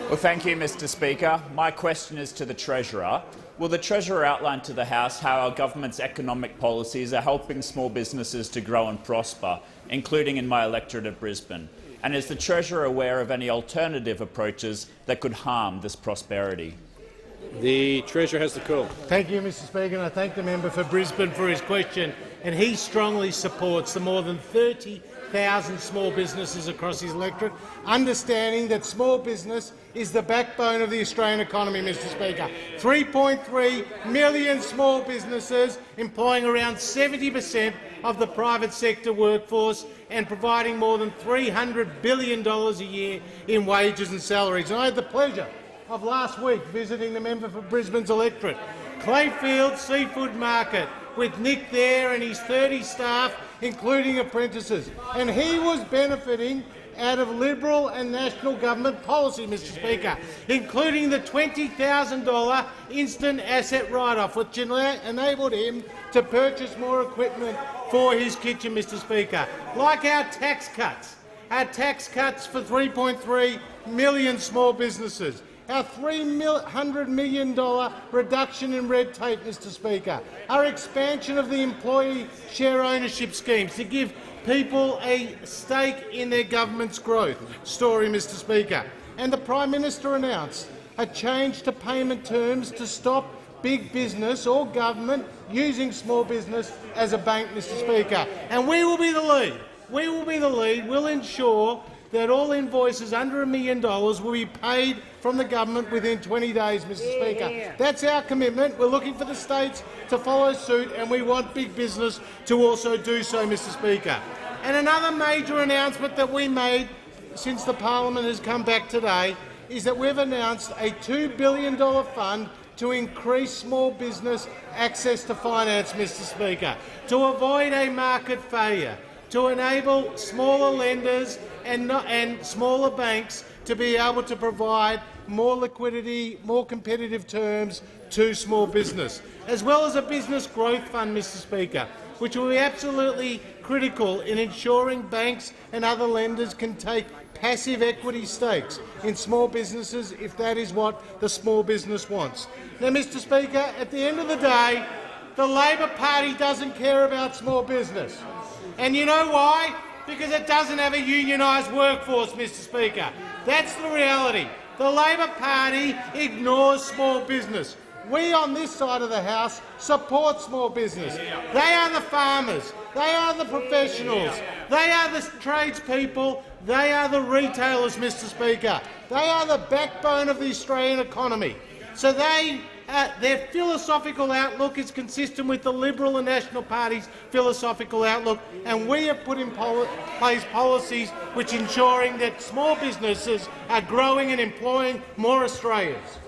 Well, thank you, Mr Speaker. My question is to the Treasurer. Will the Treasurer outline to the House how our government's economic policies are helping small businesses to grow and prosper, including in my electorate of Brisbane? And is the Treasurer aware of any alternative approaches that could harm this prosperity? The Treasurer has the call. Thank you, Mr Speaker, and I thank the member for Brisbane for his question. And he strongly supports the more than 30,000 small businesses across his electorate, understanding that small business is the backbone of the Australian economy, Mr Speaker. 3.3 million small businesses employing around 70% of the private sector workforce and providing more than $300 billion a year in wages and salaries. And I had the pleasure of last week visiting the member for Brisbane's electorate, Clayfield Seafood Market, with Nick there and his 30 staff, including apprentices. And he was benefiting out of Liberal and national government policy, Mr Speaker, including the $20,000 instant asset write-off, which enabled him to purchase more equipment for his kitchen, Mr Speaker. Like our tax cuts for 3.3 million small businesses, our $300 million reduction in red tape, Mr Speaker, our expansion of the employee share ownership schemes to give people a stake in their government's growth story, Mr Speaker. And the Prime Minister announced a change to payment terms to stop big business or government using small business as a bank, Mr Speaker. And we will be the lead. We will be the lead. We'll ensure that all invoices under $1 million will be paid from the government within 20 days, Mr Speaker. That's our commitment. We're looking for the states to follow suit, and we want big business to also do so, Mr Speaker. And another major announcement that we made since the parliament has come back today is that we've announced a $2 billion fund to increase small business access to finance, Mr Speaker, to avoid a market failure, to enable smaller lenders and smaller banks to be able to provide more liquidity, more competitive terms to small business, as well as a business growth fund, Mr Speaker, which will be absolutely critical in ensuring banks and other lenders can take passive equity stakes in small businesses if that is what the small business wants. Now, Mr Speaker, at the end of the day, the Labor Party doesn't care about small business. And you know why? Because it doesn't have a unionised workforce, Mr Speaker. That's the reality. The Labor Party ignores small business. We on this side of the House support small business. They are the farmers. They are the professionals. They are the tradespeople. They are the retailers, Mr Speaker. They are the backbone of the Australian economy. So their philosophical outlook is consistent with the Liberal and National Party's philosophical outlook, and we have put in place policies which ensuring that small businesses are growing and employing more Australians.